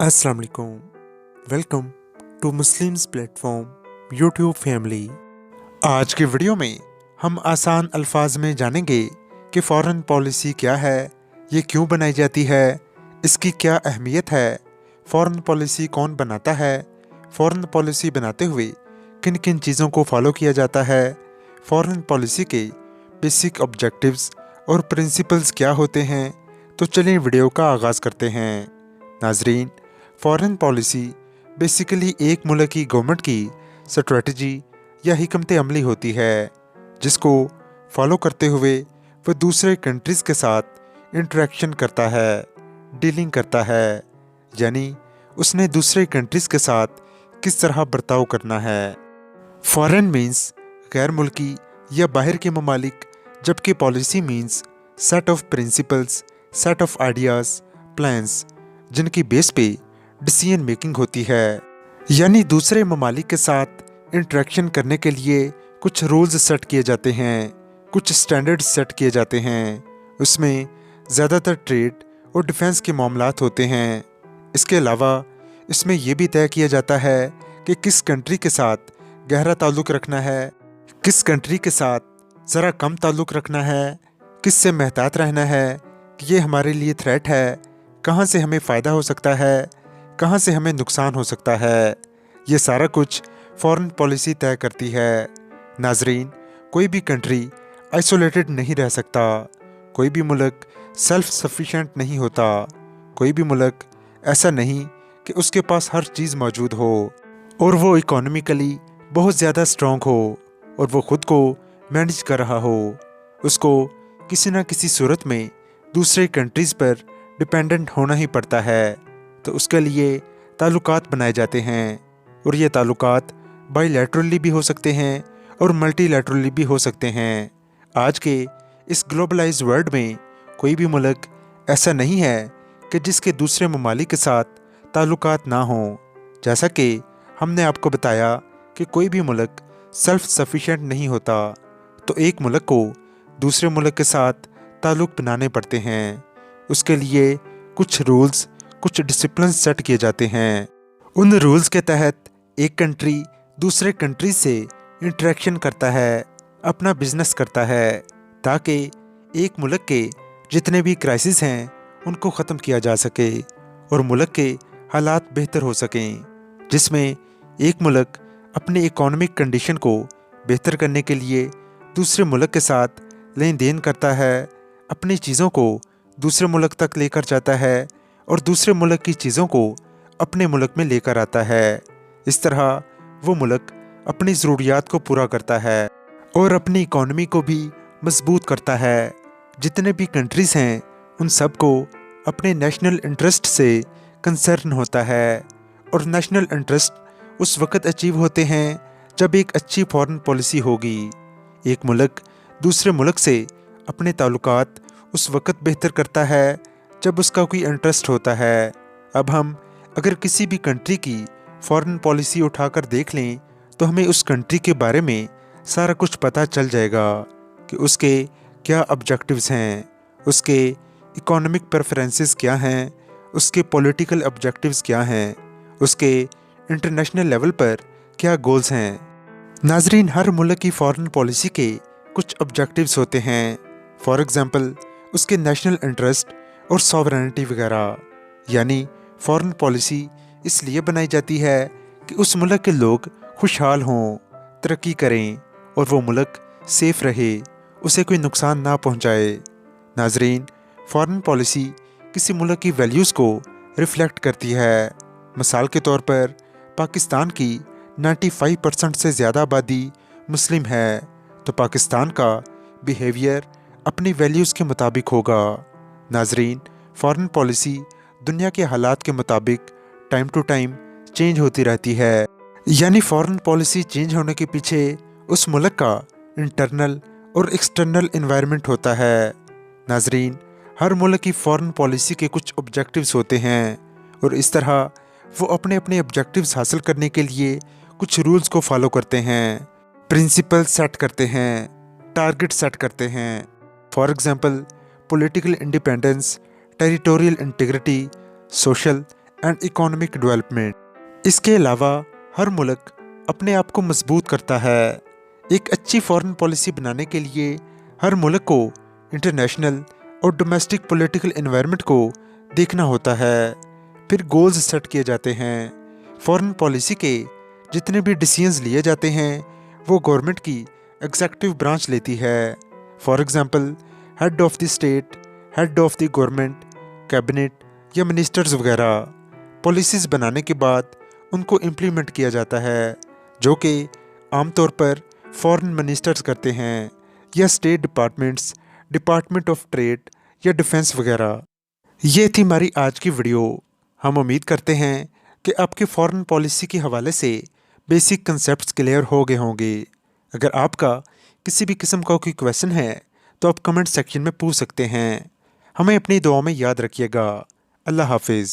अस्सलाम वालेकुम। Welcome to Muslims platform YouTube family. आज की वीडियो में हम आसान अल्फाज में जानेंगे कि फॉरेन पॉलिसी क्या है, ये क्यों बनाई जाती है, इसकी क्या अहमियत है, फॉरेन पॉलिसी कौन बनाता है, फॉरेन पॉलिसी बनाते हुए किन किन चीज़ों को फॉलो किया जाता है, फॉरेन पॉलिसी के बेसिक ऑब्जेक्टिव्स और प्रिंसिपल्स क्या होते हैं। तो चलिए वीडियो का आगाज़ करते हैं। नाजरीन, फॉरेन पॉलिसी बेसिकली एक मुल्क की गवर्नमेंट की स्ट्रेटजी या हिकमत अमली होती है, जिसको फॉलो करते हुए वह दूसरे कंट्रीज़ के साथ इंटरेक्शन करता है, डीलिंग करता है। यानी उसने दूसरे कंट्रीज़ के साथ किस तरह बर्ताव करना है। फॉरेन मीन्स गैर मुल्की या बाहर के ममालिक, जबकि policy means set of principles, set of ideas, plans जिनकी बेस पे डिसीजन मेकिंग होती है। यानी दूसरे ममालिक के साथ इंटरेक्शन करने के लिए कुछ रूल्स सेट किए जाते हैं, कुछ स्टैंडर्ड्स सेट किए जाते हैं। उसमें ज़्यादातर ट्रेड और डिफेंस के मामलात होते हैं। इसके अलावा इसमें यह भी तय किया जाता है कि किस कंट्री के साथ गहरा ताल्लुक़ रखना है, किस कंट्री के साथ ज़रा कम ताल्लुक़ रखना है, किस से महतात रहना है कि ये हमारे लिए थ्रेट है, कहाँ से हमें फ़ायदा हो सकता है, कहाँ से हमें नुकसान हो सकता है। ये सारा कुछ फॉरेन पॉलिसी तय करती है। नाजरीन, कोई भी कंट्री आइसोलेटेड नहीं रह सकता, कोई भी मुल्क सेल्फ सफिशेंट नहीं होता, कोई भी मुल्क ऐसा नहीं कि उसके पास हर चीज़ मौजूद हो और वो इकोनॉमिकली बहुत ज़्यादा स्ट्रॉन्ग हो और वो ख़ुद को मैनेज कर रहा हो। उसको किसी न किसी सूरत में दूसरे कंट्रीज़ पर डिपेंडेंट होना ही पड़ता है। तो उसके लिए ताल्लुकात बनाए जाते हैं और ये ताल्लुकात बाईलैटरली भी हो सकते हैं और मल्टीलैटरली भी हो सकते हैं। आज के इस ग्लोबलाइज्ड वर्ल्ड में कोई भी मुल्क ऐसा नहीं है कि जिसके दूसरे ममालिक के साथ ताल्लुकात ना हों। जैसा कि हमने आपको बताया कि कोई भी मुल्क सेल्फ सफिशिएंट नहीं होता, तो एक मुल्क को दूसरे मुल्क के साथ ताल्लुक़ बनाने पड़ते हैं। उसके लिए कुछ रूल्स, कुछ डिसिप्लिन सेट किए जाते हैं। उन रूल्स के तहत एक कंट्री दूसरे कंट्री से इंटरेक्शन करता है, अपना बिजनेस करता है, ताकि एक मुल्क के जितने भी क्राइसिस हैं उनको ख़त्म किया जा सके और मुल्क के हालात बेहतर हो सकें। जिसमें एक मुल्क अपने इकोनॉमिक कंडीशन को बेहतर करने के लिए दूसरे मुल्क के साथ लेन देन करता है, अपनी चीज़ों को दूसरे मुल्क तक लेकर जाता है और दूसरे मुल्क की चीज़ों को अपने मुल्क में लेकर आता है। इस तरह वो मुल्क अपनी ज़रूरियात को पूरा करता है और अपनी इकोनॉमी को भी मजबूत करता है। जितने भी कंट्रीज़ हैं उन सब को अपने नेशनल इंटरेस्ट से कंसर्न होता है और नेशनल इंटरेस्ट उस वक़्त अचीव होते हैं जब एक अच्छी फॉरेन पॉलिसी होगी। एक मुल्क दूसरे मुल्क से अपने ताल्लुकात उस वक़्त बेहतर करता है जब उसका कोई इंटरेस्ट होता है। अब हम अगर किसी भी कंट्री की फॉरेन पॉलिसी उठाकर देख लें तो हमें उस कंट्री के बारे में सारा कुछ पता चल जाएगा कि उसके क्या ऑब्जेक्टिव्स हैं, उसके इकोनॉमिक प्रेफरेंसेस क्या हैं, उसके पॉलिटिकल ऑब्जेक्टिव्स क्या हैं, उसके इंटरनेशनल लेवल पर क्या गोल्स हैं। नाजरीन, हर मुल्क की फॉरेन पॉलिसी के कुछ ऑब्जेक्टिव्स होते हैं। फॉर एग्ज़ाम्पल उसके नेशनल इंटरेस्ट और सॉवरेनिटी वगैरह। यानी फॉरेन पॉलिसी इसलिए बनाई जाती है कि उस मुल्क के लोग खुशहाल हों, तरक्की करें और वो मुल्क सेफ़ रहे, उसे कोई नुकसान ना पहुंचाए। नाजरीन, फॉरेन पॉलिसी किसी मुल्क की वैल्यूज़ को रिफ्लेक्ट करती है। मिसाल के तौर पर पाकिस्तान की 95% से ज़्यादा आबादी मुस्लिम है, तो पाकिस्तान का बिहेवियर अपनी वैल्यूज़ के मुताबिक होगा। नाजरीन, फॉरेन पॉलिसी दुनिया के हालात के मुताबिक टाइम टू टाइम चेंज होती रहती है। यानी फॉरेन पॉलिसी चेंज होने के पीछे उस मुल्क का इंटरनल और एक्सटर्नल एनवायरनमेंट होता है। नाजरीन, हर मुल्क की फॉरेन पॉलिसी के कुछ ऑब्जेक्टिव्स होते हैं और इस तरह वो अपने अपने ऑब्जेक्टिव्स हासिल करने के लिए कुछ रूल्स को फॉलो करते हैं, प्रिंसिपल सेट करते हैं, टारगेट सेट करते हैं। For example political independence, territorial integrity, social and economic development. इसके अलावा हर मुल्क अपने आप को मजबूत करता है। एक अच्छी फॉरेन पॉलिसी बनाने के लिए हर मुल्क को इंटरनेशनल और डोमेस्टिक पॉलिटिकल एनवायरनमेंट को देखना होता है। फिर गोल्स सेट किए जाते हैं। फॉरेन पॉलिसी के जितने भी डिसीजंस लिए जाते हैं वो गवर्नमेंट की एग्जीक्यूटिव ब्रांच लेती है। For example head of the state, head of the government, cabinet या मिनिस्टर्स वगैरह। पॉलिसीज़ बनाने के बाद उनको इम्प्लीमेंट किया जाता है, जो कि आमतौर पर फॉरेन मिनिस्टर्स करते हैं या state departments, department of trade या डिफेंस वगैरह। ये थी हमारी आज की वीडियो। हम उम्मीद करते हैं कि आपके फॉरेन पॉलिसी के हवाले से बेसिक कंसेप्ट्स क्लियर हो गए होंगे। अगर आपका किसी भी किस्म का कोई क्वेश्चन है तो आप कमेंट सेक्शन में पूछ सकते हैं। हमें अपनी दुआ में याद रखिएगा। अल्लाह हाफिज़।